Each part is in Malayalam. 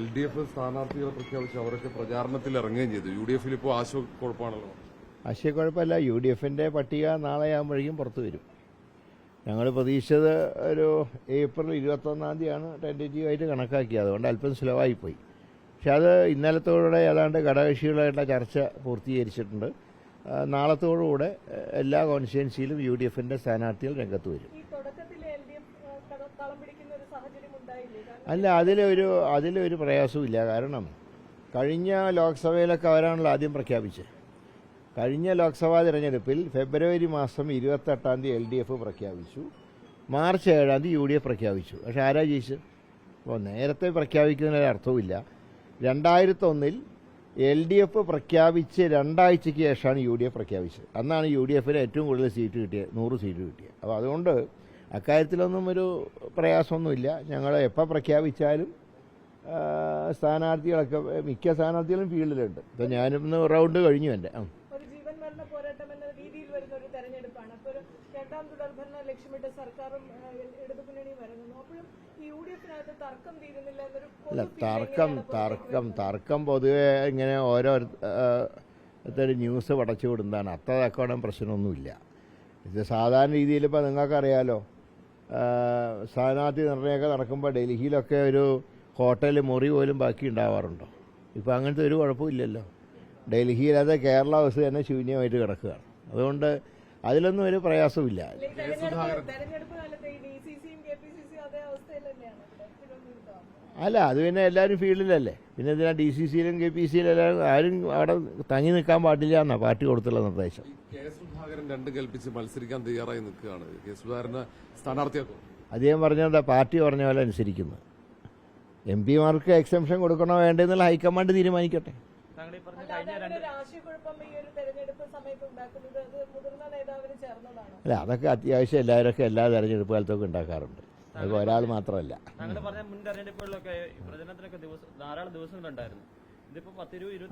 LDF സ്ഥാനാർത്ഥികളെ പ്രഖ്യാപിച്ച് അവരൊക്കെ പ്രചാരണത്തിൽ ഇറങ്ങുകയും ചെയ്തു. UDF ഇപ്പോൾ ആശയക്കുഴപ്പമാണല്ലോ. ആശയക്കുഴപ്പമല്ല. UDF പട്ടിക നാളെ ആകുമ്പോഴേക്കും പുറത്തു വരും. ഞങ്ങൾ പ്രതീക്ഷിച്ചത് ഒരു ഏപ്രിൽ 21 തീയതിയാണ് ടെൻറ്റേറ്റീവായിട്ട് കണക്കാക്കിയത്. അതുകൊണ്ട് അല്പം സ്ലോ ആയിപ്പോയി. പക്ഷെ അത് ഇന്നലത്തോടെ ഏതാണ്ട് ഘടകകക്ഷികളായിട്ടുള്ള ചർച്ച പൂർത്തീകരിച്ചിട്ടുണ്ട്. നാളത്തോടുകൂടെ എല്ലാ കോൺസ്റ്റിറ്റ്യുവൻസിയിലും UDF സ്ഥാനാർത്ഥികൾ രംഗത്ത് വരും. അല്ല, അതിലൊരു പ്രയാസവുമില്ല. കാരണം കഴിഞ്ഞ ലോക്സഭയിലൊക്കെ അവരാണല്ലോ ആദ്യം പ്രഖ്യാപിച്ചത്. കഴിഞ്ഞ ലോക്സഭാ തിരഞ്ഞെടുപ്പിൽ ഫെബ്രുവരി മാസം 28 തീയതി LDF പ്രഖ്യാപിച്ചു, മാർച്ച് 7 തീയതി UDF പ്രഖ്യാപിച്ചു. പക്ഷെ ആരാ ജയിച്ചത്? അപ്പോൾ നേരത്തെ പ്രഖ്യാപിക്കുന്നതിന് അർത്ഥവുമില്ല. 2001 LDF പ്രഖ്യാപിച്ച് 2 ആഴ്ചയ്ക്ക് ശേഷമാണ് UDF പ്രഖ്യാപിച്ചത്. അന്നാണ് UDF ഏറ്റവും കൂടുതൽ സീറ്റ് കിട്ടിയത്, 100 സീറ്റ് കിട്ടിയത്. അപ്പോൾ അതുകൊണ്ട് അക്കാര്യത്തിലൊന്നും ഒരു പ്രയാസമൊന്നുമില്ല. ഞങ്ങൾ എപ്പോൾ പ്രഖ്യാപിച്ചാലും സ്ഥാനാർത്ഥികളൊക്കെ മിക്ക സ്ഥാനാർത്ഥികളും ഫീൽഡിലുണ്ട്. ഇപ്പം ഞാനിന്ന് റൗണ്ട് കഴിഞ്ഞു. എൻ്റെ പോരാട്ടം എന്ന രീതിയിൽ വരുന്ന ഒരു തെരഞ്ഞെടുപ്പാണ്. അപ്പോൾ ഒരു രണ്ടാം തുടർഭരണം ലക്ഷ്യമിട്ട് സർക്കാരും ഇടതുമുന്നണിയും വരുന്നു. അപ്പോഴും ഈ UDF തർക്കം തീരുന്നില്ല എന്നൊരു തർക്കം പൊതുവെ ഇങ്ങനെ ഓരോരുത്തർ ന്യൂസ് പടച്ചു വിടുന്നതാണ്. അത്ര തക്കോണം പ്രശ്നമൊന്നുമില്ല. ഇത് സാധാരണ രീതിയിൽ ഇപ്പോൾ നിങ്ങൾക്കറിയാലോ, സ്ഥാനാർത്ഥി നിർണ്ണയമൊക്കെ നടക്കുമ്പോൾ ഡൽഹിയിലൊക്കെ ഒരു ഹോട്ടൽ മുറി പോലും ബാക്കി ഉണ്ടാവാറുണ്ടോ? ഇപ്പോൾ അങ്ങനത്തെ ഒരു കുഴപ്പമില്ലല്ലോ. ഡൽഹിയിലത് കേരള ഹൗസ് തന്നെ ശൂന്യമായിട്ട് കിടക്കുകയാണ്. അതുകൊണ്ട് അതിലൊന്നും ഒരു പ്രയാസമില്ല. അല്ല, അത് പിന്നെ എല്ലാവരും ഫീൽഡിലല്ലേ. പിന്നെ ഇതിനാ DCCയിലും KPCയിലും എല്ലാവരും ആരും അവിടെ തങ്ങി നിൽക്കാൻ പാടില്ല എന്നാണ് പാർട്ടി കൊടുത്തുള്ള നിർദ്ദേശം. സുധാകരൻ 2 കൽപ്പിച്ച് മത്സരിക്കാൻ തയ്യാറായി നിൽക്കുകയാണ്. സുധാകരനെ സ്ഥാനാർത്ഥിയാക്കും. അദ്ദേഹം പറഞ്ഞാൽ പാർട്ടി പറഞ്ഞ പോലെ അനുസരിക്കുന്നു. MP മാർക്ക് എക്സംഷൻ കൊടുക്കണോ വേണ്ടെന്നുള്ള ഹൈക്കമാൻഡ് തീരുമാനിക്കട്ടെ. അല്ല, അതൊക്കെ അത്യാവശ്യം എല്ലാവരൊക്കെ എല്ലാ തെരഞ്ഞെടുപ്പ് കാലത്തൊക്കെ ഉണ്ടാക്കാറുണ്ട്. അതിപ്പോൾ ഒരാൾ മാത്രമല്ല.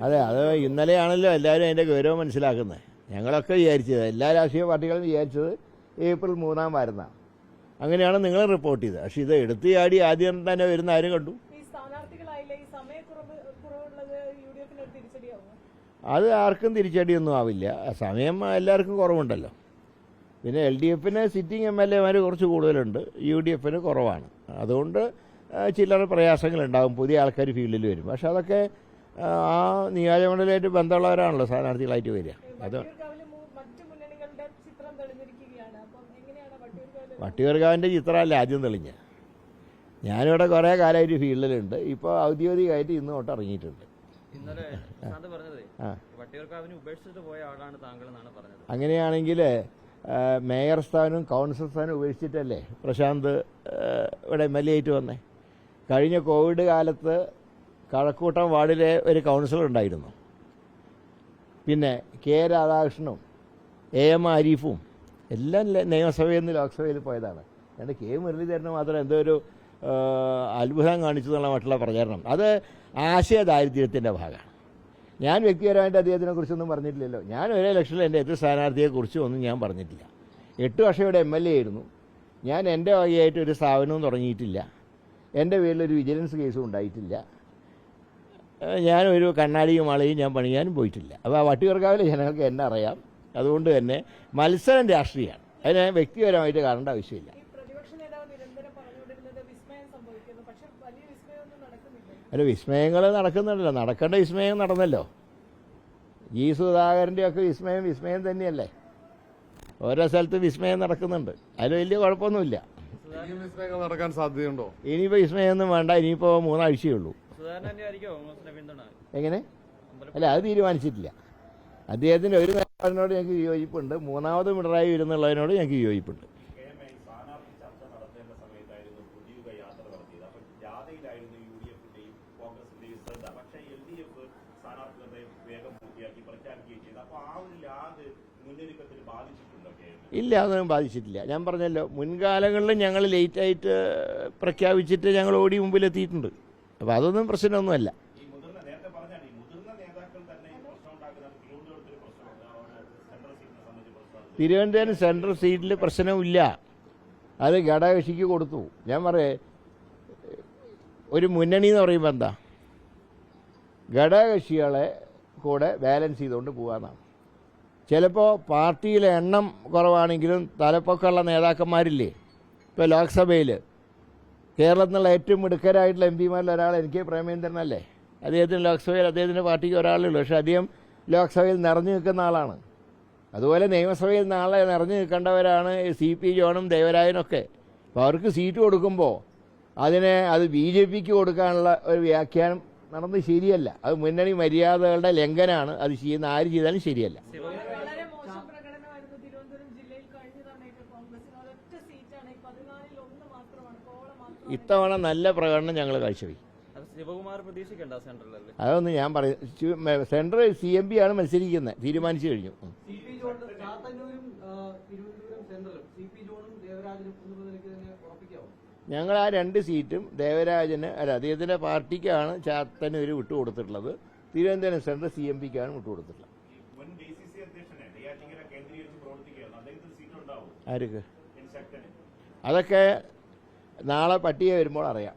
അതെ, അത് ഇന്നലെയാണല്ലോ എല്ലാവരും അതിൻ്റെ ഗൗരവം മനസ്സിലാക്കുന്നത്. ഞങ്ങളൊക്കെ വിചാരിച്ചത്, എല്ലാ രാഷ്ട്രീയ പാർട്ടികളും വിചാരിച്ചത് ഏപ്രിൽ 3 വരുന്നതാണ്. അങ്ങനെയാണ് നിങ്ങൾ റിപ്പോർട്ട് ചെയ്തത്. പക്ഷെ ഇത് എടുത്തു ചാടി ആദ്യം തന്നെ വരുന്ന ആരും കണ്ടു. അത് ആർക്കും തിരിച്ചടിയൊന്നും ആവില്ല. സമയം എല്ലാവർക്കും കുറവുണ്ടല്ലോ. പിന്നെ LDF സിറ്റിംഗ് MLA കുറച്ച് കൂടുതലുണ്ട്, UDF കുറവാണ്. അതുകൊണ്ട് ചില്ലറ പ്രയാസങ്ങളുണ്ടാകും. പുതിയ ആൾക്കാർ ഫീൽഡിൽ വരും. പക്ഷെ അതൊക്കെ ആ നിയോജകമണ്ഡലമായിട്ട് ബന്ധമുള്ളവരാണല്ലോ സ്ഥാനാർത്ഥികളായിട്ട് വരിക. അത് വട്ടിയൂർക്കാവിൻ്റെ ചിത്രമല്ല ആദ്യം തെളിഞ്ഞ. ഞാനിവിടെ കുറേ കാലമായിട്ട് ഫീൽഡിലുണ്ട്. ഇപ്പോൾ ഔദ്യോഗികമായിട്ട് ഇന്ന് തൊട്ട് ഇറങ്ങിയിട്ടുണ്ട്. അങ്ങനെയാണെങ്കിൽ മേയർ സ്ഥാനവും കൗൺസിൽ സ്ഥാനവും ഉപേക്ഷിച്ചിട്ടല്ലേ പ്രശാന്ത് ഇവിടെ MLA ആയിട്ട് വന്നേ. കഴിഞ്ഞ കോവിഡ് കാലത്ത് കഴക്കൂട്ടം വാർഡിലെ ഒരു കൗൺസിലർ ഉണ്ടായിരുന്നു. പിന്നെ K രാധാകൃഷ്ണനും AM ആരിഫും എല്ലാം നിയമസഭയിൽ നിന്ന് ലോക്സഭയിൽ പോയതാണ്. എൻ്റെ K മുരളീധരന് മാത്രം എന്തോ ഒരു അത്ഭുതം കാണിച്ചു എന്നുള്ള മറ്റുള്ള പ്രചാരണം. അത് ആശയ ദാരിദ്ര്യത്തിൻ്റെ ഭാഗമാണ്. ഞാൻ വ്യക്തിപരമായിട്ട് അദ്ദേഹത്തിനെക്കുറിച്ചൊന്നും പറഞ്ഞിട്ടില്ലല്ലോ. ഞാൻ ഒരേ ഇലക്ഷനിൽ എൻ്റെ എതിർ സ്ഥാനാർത്ഥിയെക്കുറിച്ചും ഒന്നും ഞാൻ പറഞ്ഞിട്ടില്ല. 8 വർഷം ഇവിടെ MLA ആയിരുന്നു. ഞാൻ എൻ്റെ വകയായിട്ട് ഒരു സ്ഥാപനവും തുടങ്ങിയിട്ടില്ല. എൻ്റെ പേരിലൊരു വിജിലൻസ് കേസും ഉണ്ടായിട്ടില്ല. ഞാനൊരു കണ്ണാടിയും മാളയും ഞാൻ പണിയാനും പോയിട്ടില്ല. അപ്പോൾ ആ വട്ടിയൂർക്കാവിലെ ജനങ്ങൾക്ക് എന്നെ അറിയാം. അതുകൊണ്ട് തന്നെ മത്സരം രാഷ്ട്രീയമാണ്. അതിന് വ്യക്തിപരമായിട്ട് കാണേണ്ട ആവശ്യമില്ല. അല്ല, വിസ്മയങ്ങൾ നടക്കുന്നുണ്ടല്ലോ. നടക്കേണ്ട വിസ്മയം നടന്നല്ലോ. സുധാകരൻ്റെയൊക്കെ വിസ്മയം തന്നെയല്ലേ. ഓരോ സ്ഥലത്തും വിസ്മയം നടക്കുന്നുണ്ട്. അതിൽ വലിയ കുഴപ്പമൊന്നുമില്ല. നടക്കാൻ സാധ്യതയുണ്ടോ? ഇനിയിപ്പോൾ വിസ്മയമൊന്നും വേണ്ട. ഇനിയിപ്പോൾ 3 ആഴ്ചയേ ഉള്ളൂ. എങ്ങനെ? അല്ല, അത് തീരുമാനിച്ചിട്ടില്ല. അദ്ദേഹത്തിൻ്റെ ഒരു നിലപാടിനോട് ഞങ്ങൾക്ക് വിയോജിപ്പുണ്ട്. 3ാമത് പിണറായി വരുന്നുള്ളതിനോട് ഞങ്ങൾക്ക് വിയോജിപ്പുണ്ട്. ഇല്ല, അതൊന്നും ബാധിച്ചിട്ടില്ല. ഞാൻ പറഞ്ഞല്ലോ, മുൻകാലങ്ങളിലും ഞങ്ങൾ ലേറ്റായിട്ട് പ്രഖ്യാപിച്ചിട്ട് ഞങ്ങൾ ഓടി മുമ്പിലെത്തിയിട്ടുണ്ട്. അപ്പോൾ അതൊന്നും പ്രശ്നമൊന്നുമല്ല. തിരുവനന്തപുരം സെൻട്രൽ സീറ്റിൽ പ്രശ്നമില്ല. അത് ഘടകകക്ഷിക്ക് കൊടുത്തു. ഞാൻ പറയേ, ഒരു മുന്നണി എന്ന് പറയുമ്പോൾ എന്താ, ഘടകകക്ഷികളെ കൂടെ ബാലൻസ് ചെയ്തുകൊണ്ട് പോകാമെന്നാണ്. ചിലപ്പോൾ പാർട്ടിയിലെ എണ്ണം കുറവാണെങ്കിലും തലപ്പൊക്കമുള്ള നേതാക്കന്മാരില്ലേ. ഇപ്പോൾ ലോക്സഭയിൽ കേരളത്തിൽ നിന്നുള്ള ഏറ്റവും മിടുക്കരായിട്ടുള്ള എം പിമാരിൽ ഒരാൾ എനിക്ക് പ്രേമേന്ദ്രനല്ലേ. അദ്ദേഹത്തിന് ലോക്സഭയിൽ അദ്ദേഹത്തിൻ്റെ പാർട്ടിക്ക് ഒരാളുള്ളൂ, പക്ഷേ അദ്ദേഹം ലോക്സഭയിൽ നിറഞ്ഞു നിൽക്കുന്ന ആളാണ്. അതുപോലെ നിയമസഭയിൽ നാളെ നിറഞ്ഞു നിൽക്കേണ്ടവരാണ് CP ജോണും ദേവരാജനൊക്കെ. അപ്പോൾ അവർക്ക് സീറ്റ് കൊടുക്കുമ്പോൾ അത് BJPക്ക് കൊടുക്കാനുള്ള ഒരു വ്യാഖ്യാനം നടന്നത് ശരിയല്ല. അത് മുന്നണി മര്യാദകളുടെ ലംഘനമാണ്. അത് ചെയ്യുന്ന ആര് ചെയ്താലും ശരിയല്ല. വളരെ മോശം പ്രകടനമായിരുന്നു തിരുവനന്തപുരം ജില്ലയിൽ കഴിഞ്ഞ തവണയൊക്കെ കോൺഗ്രസിന്. ഒരൊറ്റ സീറ്റാണ്, 14-ൽ 1 മാത്രമാണ്, കോവളം മാത്രമാണ്. ഇത്തവണ നല്ല പ്രകടനം ഞങ്ങൾ കാഴ്ചവെക്കും. ശിവകുമാർ പ്രതീക്ഷിക്കണ്ട സെൻട്രലല്ലേ? അതൊന്നും ഞാൻ പറയും. സെൻട്രൽ CMP ആണ് മത്സരിക്കുന്നത്, തീരുമാനിച്ചു കഴിഞ്ഞു. ഞങ്ങൾ ആ 2 സീറ്റും ദേവരാജന് അദ്ദേഹത്തിൻ്റെ പാർട്ടിക്കാണ് ചാത്തന്നൂർ വിട്ടുകൊടുത്തിട്ടുള്ളത്. തിരുവനന്തപുരം സെൻട്രൽ CMPക്കാണ് വിട്ടുകൊടുത്തിട്ടുള്ളത്. ആർക്ക്? അതൊക്കെ നാളെ പട്ടിക വരുമ്പോൾ അറിയാം.